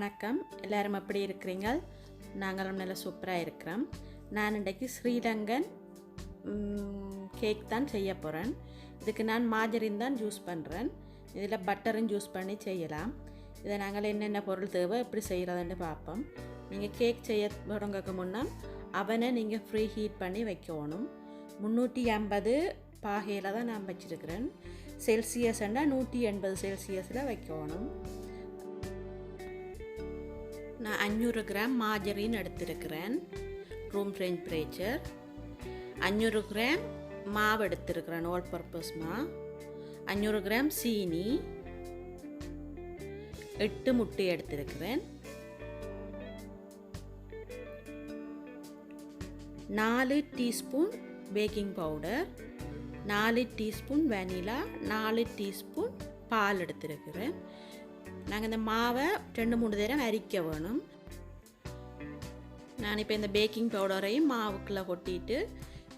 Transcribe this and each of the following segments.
வணக்கம். எல்லாரும் எப்படி இருக்கிறீங்க? நாங்களும் நல்ல சூப்பராக இருக்கிறோம். நான் இன்றைக்கு ஸ்ரீலங்கன் கேக் தான் செய்ய போகிறேன். இதுக்கு நான் மார்ஜரின் தான் யூஸ் பண்ணுறேன். இதில் பட்டரும் யூஸ் பண்ணி செய்யலாம். இதை நாங்கள் என்னென்ன பொருள் தேவை எப்படி செய்கிறதுன்னு பார்ப்போம். நீங்கள் கேக் செய்ய தொடங்கக்கு முன்னே அவனை நீங்கள் ஃப்ரீ ஹீட் பண்ணி வைக்கணும். 350 பாகையில் தான் நான் வச்சுருக்கிறேன். செல்சியஸ்ன்னா 180 செல்சியஸில் வைக்கணும். நான் 500 கிராம் மார்ஜரின் எடுத்திருக்கிறேன், ரூம் டெம்பரேச்சர். 500 கிராம் மாவு எடுத்திருக்கிறேன், ஆல் பர்பஸ் மாவு. 500 கிராம் சீனி, 8 முட்டை எடுத்திருக்கிறேன். 4 teaspoon baking powder, 4 teaspoon vanilla, 4 teaspoon பால் எடுத்திருக்கிறேன். நாங்கள் இந்த மாவை 2-3 தடவை அரிக்க வேணும். நான் இப்போ இந்த பேக்கிங் பவுடரையும் மாவுக்குள்ளே கொட்டிட்டு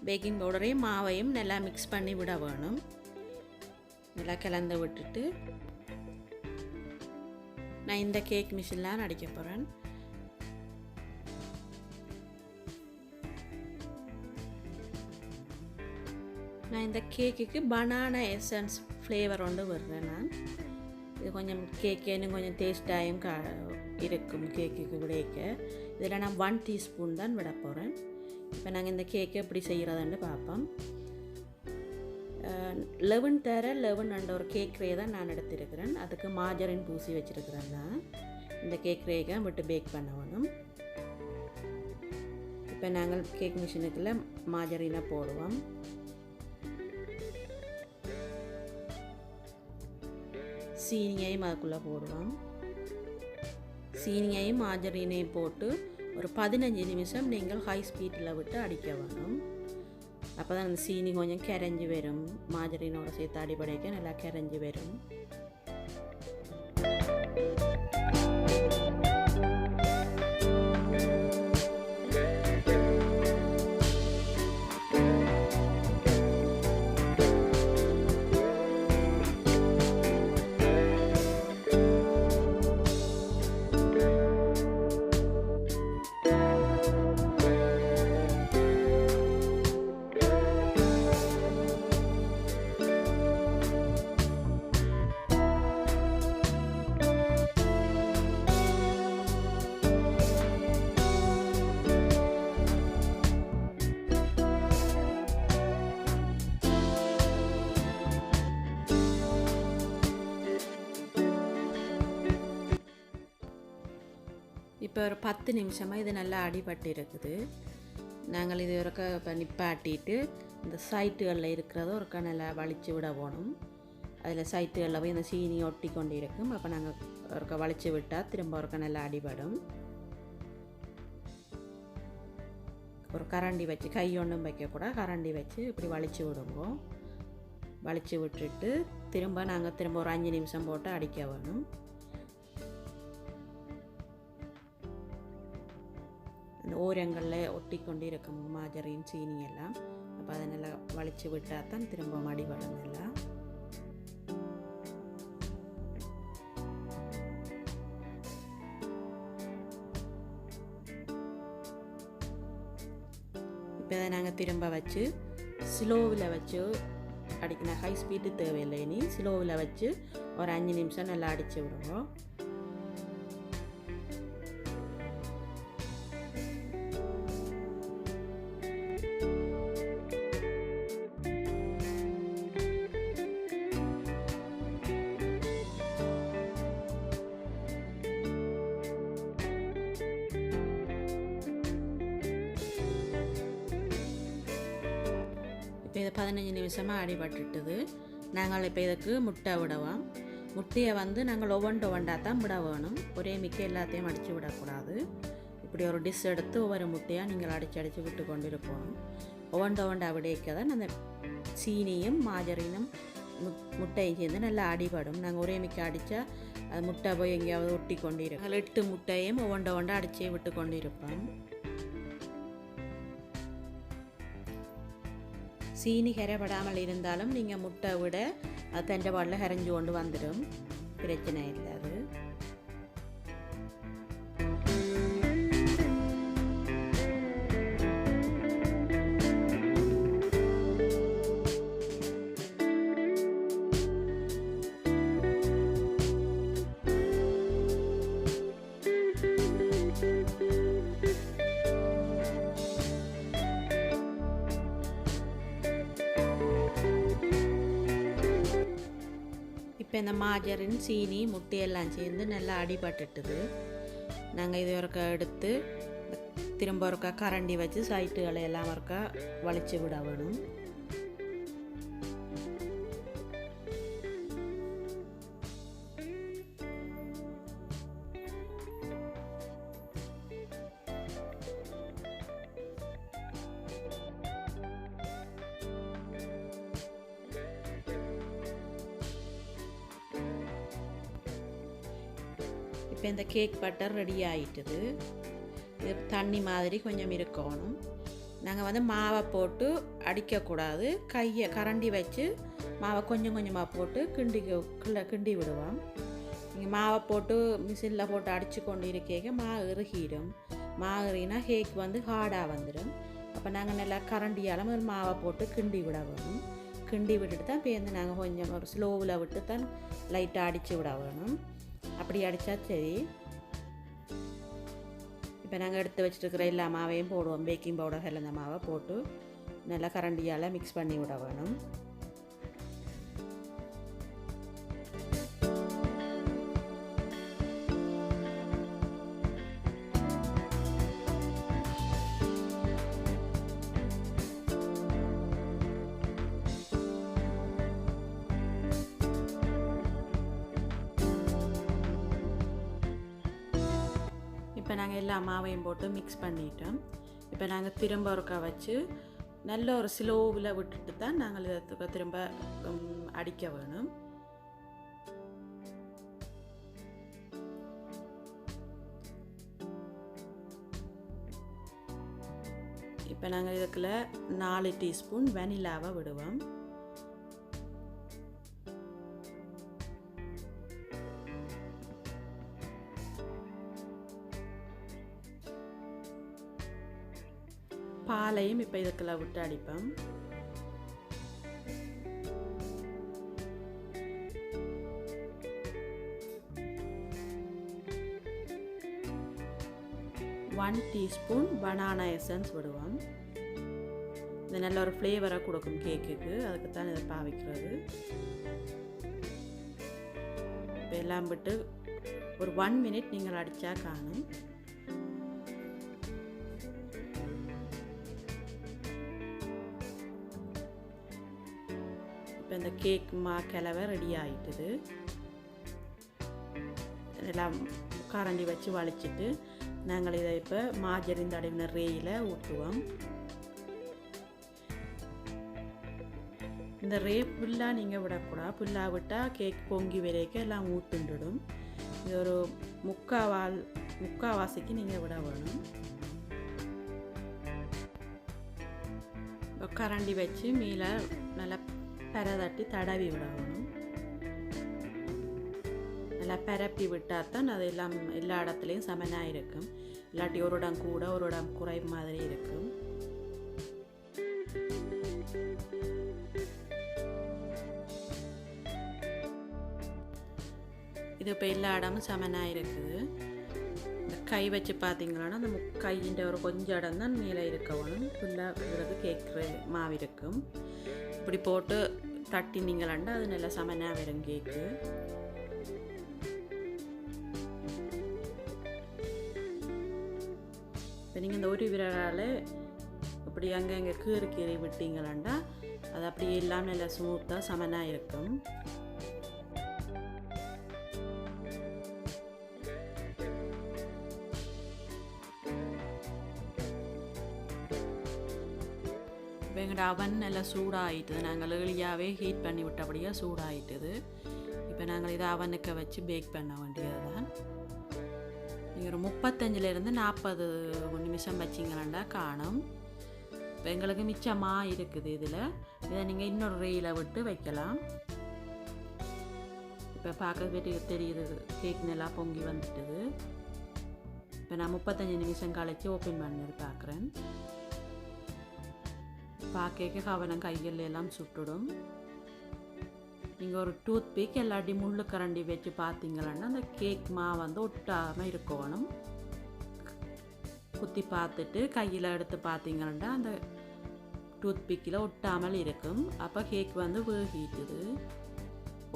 பேக்கிங் பவுடரையும் மாவையும் நல்லா மிக்ஸ் பண்ணி விட வேணும். நல்லா கலந்து விட்டுட்டு நான் இந்த கேக் மிஷின்லாம் அடிக்க போகிறேன். நான் இந்த கேக்குக்கு பனானா எசன்ஸ் ஃப்ளேவர் ஒன்று விடுறேன். நான் இது கொஞ்சம் கேக்கு இன்னும் கொஞ்சம் டேஸ்டாகவும் இருக்கும் கேக்குக்கு விடைக்க. இதில் நான் 1 டீஸ்பூன் தான் விட போகிறேன். இப்போ நாங்கள் இந்த கேக்கை எப்படி செய்கிறதுன்னு பார்ப்போம். 11 என்ற ஒரு கேக் ரே தான் நான் எடுத்திருக்கிறேன். அதுக்கு மார்ஜரின் பூசி வச்சுருக்கிறேன். நான் இந்த கேக் ரேக்கை விட்டு பேக் பண்ண வேணும். இப்போ நாங்கள் கேக் மிஷினுக்குள்ளே மார்ஜரினை போடுவோம். சீனியையும் அதுக்குள்ளே போடுவோம். சீனியையும் மார்ஜரினையும் போட்டு ஒரு 15 நிமிஷம் நீங்கள் ஹை ஸ்பீட்டில் விட்டு அடிக்க வேணும். அப்போ தான் அந்த சீனி கொஞ்சம் கரைஞ்சி வரும். மார்ஜரினோட சேர்த்து அடிப்படைக்க நல்லா கரைஞ்சி வரும். இப்போ ஒரு 10 நிமிஷமாக இது நல்லா அடிபட்டு இருக்குது. நாங்கள் இது ஒருக்கா இப்போ நிப்பாட்டிட்டு இந்த சைட்டுகளில் இருக்கிறத ஒருக்கா நல்லா வலிச்சு விட போகணும். அதில் சைட்டுகளில் போய் இந்த சீனி ஒட்டி கொண்டு இருக்கும். அப்போ நாங்கள் ஒருக்கா வலிச்சு விட்டால் திரும்ப ஒருக்கா நல்லா அடிபடும். ஒரு கரண்டி வச்சு, கை ஒன்றும் வைக்கக்கூடாது, கரண்டி வச்சு இப்படி வலிச்சு விடுவோம். வலிச்சு விட்டுட்டு திரும்ப ஒரு 5 நிமிஷம் போட்டு அடிக்க வேணும். அந்த ஓரங்களில் ஒட்டி கொண்டு இருக்கும் மார்ஜரின் சீனி எல்லாம். அப்போ அதை நல்லா வலிச்சு விட்டால் தான் திரும்ப அடிபடும். எல்லாம் இப்போ அதை நாங்கள் திரும்ப வச்சு ஸ்லோவில் வச்சு அடிக்கணும். ஹை ஸ்பீடு தேவையில்லை. இனி ஸ்லோவில் வச்சு ஒரு 5 நிமிஷம் நல்லா அடித்து விடுவோம். இப்போ இது 15 நிமிஷமாக அடிபட்டுட்டுது. நாங்கள் இப்போ இதுக்கு முட்டை விடுவோம். முட்டையை நாங்கள் ஒவ்வொண்டாக தான் விட வேணும். ஒரே மிக்க எல்லாத்தையும் அடித்து விடக்கூடாது. இப்படி ஒரு டிஷ் எடுத்து ஒவ்வொரு முட்டையாக நீங்கள் அடித்து விட்டு கொண்டு இருப்போம். ஒவ்வொண்டா விடைக்க தான் அந்த சீனியும் மார்ஜரினும் முட்டையும் சேர்ந்து நல்லா அடிபடும். நாங்கள் ஒரே மிக்க அடித்தா அது முட்டை போய் எங்கேயாவது ஒட்டி கொண்டு இருக்கும். 8 முட்டையும் ஒவ்வொண்டா அடித்து விட்டு கொண்டு இருப்போம். சீனி கரைபடாமல் இருந்தாலும் நீங்கள் முட்டை விட அது தண்டை பாட்டில் கரைஞ்சி கொண்டு வந்துடும், பிரச்சனை இல்லை. அது இப்போ இந்த மாஜரின் சீனி முட்டையெல்லாம் சேர்ந்து நல்லா அடிபட்டுட்டுது. நாங்கள் இது ஒருக்கா எடுத்து திரும்ப ஒருக்கா கரண்டி வச்சு சைட்டுகளை எல்லாம் ஒருக்கா வலிச்சு விட வேணும். இப்போ இந்த கேக் பட்டர் ரெடி ஆகிட்டுது. இது தண்ணி மாதிரி கொஞ்சம் இருக்கணும். நாங்கள் வந்து மாவை போட்டு அடிக்கக்கூடாது, கையை கரண்டி வச்சு மாவை கொஞ்சம் கொஞ்சமாக போட்டு கிண்டி விடுவோம். நீங்கள் மாவை போட்டு மிஷினில் போட்டு அடித்து கொண்டு இருக்கேக்க மாவு இறுகிடும். மாவு இறுகினா கேக் வந்து ஹார்டாக வந்துடும். அப்போ நாங்கள் நல்லா கரண்டியால் மாவை போட்டு கிண்டி விட வேணும். கிண்டி விட்டுட்டு தான் பேருந்து நாங்கள் கொஞ்சம் ஒரு ஸ்லோவில் விட்டு தான் லைட்டாக அடித்து விட வேணும். அப்படி அடித்தா சரி. இப்போ நாங்கள் எடுத்து வச்சுருக்கிற எல்லா மாவையும் போடுவோம். பேக்கிங் பவுடர் கலந்த மாவை போட்டு நல்லா கரண்டியால் மிக்ஸ் பண்ணி விட வேணும். இப்போ நாங்கள் எல்லா மாவையும் போட்டு மிக்ஸ் பண்ணிட்டோம். இப்போ நாங்கள் திரும்ப ஒருக்கா வச்சு நல்ல ஒரு ஸ்லோவில் விட்டுட்டு தான் நாங்கள் இதை திரும்ப அடிக்க வேணும். இப்போ நாங்கள் இதுக்குள்ள 4 டீஸ்பூன் வெனிலாவை விடுவோம். பாலையும் இப்போ இதுக்குள்ள விட்டு அடிப்போம். ஒன் டீஸ்பூன் பனானா எசன்ஸ் விடுவோம். இது நல்ல ஒரு ஃப்ளேவரை கொடுக்கும் கேக்குக்கு, அதுக்கு தான் இதை பாவிக்கிறது. இப்போ எல்லாம் விட்டு ஒரு 1 மினிட் நீங்கள் அடித்தா காணும். இப்போ இந்த கேக் கிளவை ரெடி ஆகிட்டுது. எல்லாம் கரண்டி வச்சு வலிச்சிட்டு நாங்கள் இதை இப்போ மாஜரின் தடவின ரேயில் ஊற்றுவோம். இந்த ரே ஃபுல்லாக நீங்கள் விடக்கூடாது. ஃபுல்லாக விட்டால் கேக் பொங்கி வரைக்கும் எல்லாம் ஊற்றுண்டுடும். இது ஒரு முக்காவாசிக்கு நீங்கள் விட வேணும். இப்போ கரண்டி வச்சு மேலே நல்லா பரதட்டி தடவி விடணும். நல்லா பரப்பி விட்டால் தான் அது எல்லாம் எல்லா இடத்துலையும் சமனாக இருக்கும். இல்லாட்டி ஒரு இடம் கூட ஒரு இடம் குறை மாதிரி இருக்கும். இது இப்போ எல்லா இடமும் சமனாக இருக்குது. இந்த கை வச்சு பார்த்தீங்கன்னா அந்த கையின் ஒரு கொஞ்சம் இடம் தான் மேலே இருக்கணும். ஃபுல்லாக கேட்குற மாவு இருக்கும். இப்படி போட்டு தட்டினீங்களாண்டா அது நல்லா சமனாக வரும் கேக்கு. இப்போ நீங்கள் இந்த ஒரு விரலால் இப்படி அங்கே கீறி விட்டீங்களாண்டா அது அப்படியே எல்லாம் நல்லா ஸ்மூத்தாக சமனாக இருக்கும். இப்போ எங்களோட அவன் நல்லா சூடாகிட்டுது. நாங்கள் ஏர்லியாகவே ஹீட் பண்ணி விட்டபடியாக சூடாகிட்டுது. இப்போ நாங்கள் இதை அவனுக்கு வச்சு பேக் பண்ண வேண்டியது தான். நீங்கள் ஒரு 35லேருந்து 40 நிமிஷம் வச்சிங்களாண்டா காணும். இப்போ எங்களுக்கு மிச்சமாக இருக்குது. இதை நீங்கள் இன்னொரு ரேயில் விட்டு வைக்கலாம். இப்போ பார்க்க தெரியுது கேக் நல்லா பொங்கி வந்துட்டுது. இப்போ நான் 35 நிமிஷம் கழிச்சு ஓப்பன் பண்ணி பார்க்குறேன். பார்க்க கவனம் கையில் எல்லாம் சுட்டுடும். நீங்கள் ஒரு டூத் பிக் இல்லாட்டி முள்ளு கரண்டி வச்சு பார்த்தீங்கன்னா அந்த கேக் மாவு வந்து ஒட்டாமல் இருக்கணும். குத்தி பார்த்துட்டு கையில் எடுத்து பார்த்தீங்கன்னா அந்த டூத் பிக்கில் ஒட்டாமல் இருக்கும். அப்போ கேக் வந்து வேகிட்டுது.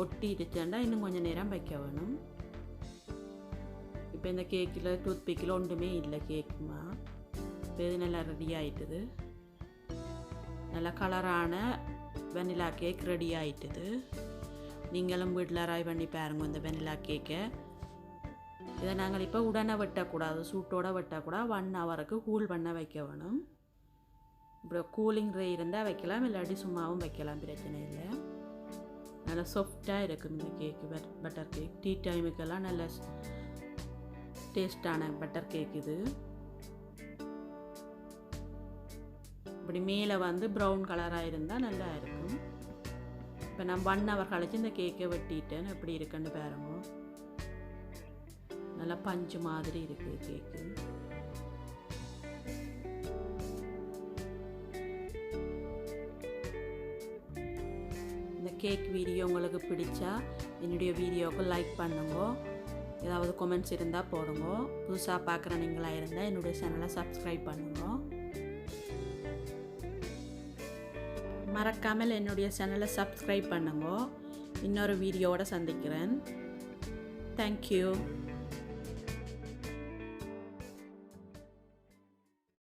ஒட்டிடுச்சுன்னா இன்னும் கொஞ்சம் நேரம் வைக்க வேணும். இப்போ இந்த கேக்கில் டூத் பிக்கில் ஒன்றுமே இல்லை கேக்குமா. இப்போ இது நல்லா ரெடி ஆகிட்டுது. நல்லா கலரான வெனிலா கேக் ரெடி ஆகிட்டுது. நீங்களும் வீட்டில் ட்ரை பண்ணி பாருங்க இந்த வெனிலா கேக்கை. இதை நாங்கள் இப்போ உடனே வெட்டக்கூடாது, சூட்டோடு வெட்டக்கூடாது. 1 ஹவருக்கு கூல் பண்ண வைக்க வேணும். இப்போ கூலிங் ரே இருந்தால் வைக்கலாம், இல்லாட்டி சும்மாவும் வைக்கலாம், பிரச்சனை இல்லை. நல்லா சாஃப்டாக இருக்கும் இந்த கேக்கு. பட்டர் கேக் டீ டைமுக்கெல்லாம் நல்ல டேஸ்டான பட்டர் கேக் இது. இப்படி மேலே வந்து ப்ரௌன் கலராக இருந்தால் நல்லா இருக்கும். இப்போ நான் 1 ஹவர் கழிச்சு இந்த கேக்கை வெட்டிட்டேன். எப்படி இருக்குன்னு பாருங்க. நல்லா பஞ்சு மாதிரி இருக்குது கேக்கு. இந்த கேக் வீடியோ உங்களுக்கு பிடிச்சா என்னுடைய வீடியோவுக்கு லைக் பண்ணுங்க. ஏதாவது கமெண்ட்ஸ் இருந்தால் போடுங்க. புதுசாக பார்க்குற நீங்களாக இருந்தால் என்னுடைய சேனலை சப்ஸ்கிரைப் பண்ணுங்க. மறக்காமல் என்னுடைய சேனலை சப்ஸ்கிரைப் பண்ணுங்க. இன்னொரு வீடியோவோட சந்திக்கிறேன். தேங்க்யூ.